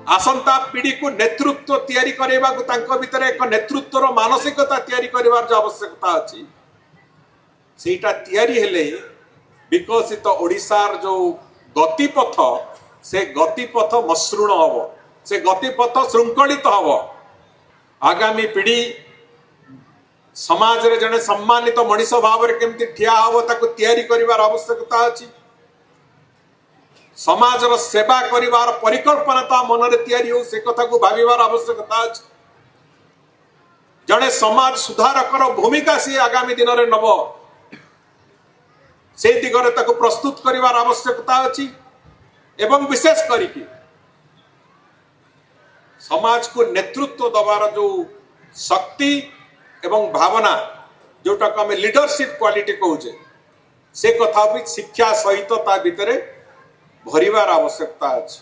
आसंता पीढ़ी को नेतृत्व तैयारी करबा को तांको भीतर एक नेतृत्वर मानसिकता तैयारी करिवार जो आवश्यकता अछि सेटा तैयारी हेले विकसित ओडिशार जो गतिपथ से गतिपथ मसृण हब से गतिपथ श्रृंखलित हब आगामी पीढ़ी समाज रे जने सम्मानित मनीष भाव रे केमती ठिया हब ताको तैयारी करिवार आवश्यकता अछि समाज रो सेवा करिवार परिकल्पना ता मन रे तैयारी हो से कथा को भाबिवार आवश्यकता अछि जने समाज सुधारकर भूमिका से आगामी दिन रे नब से दिगरे ताको प्रस्तुत करिवार आवश्यकता अछि एवं विशेष करिकि समाज को नेतृत्व दबार जो शक्ति एवं भावना जोटा को हमें लीडरशिप क्वालिटी कहूचे से कथा भी शिक्षा सहित ता भितरे भरिवार आवश्यकता अछि।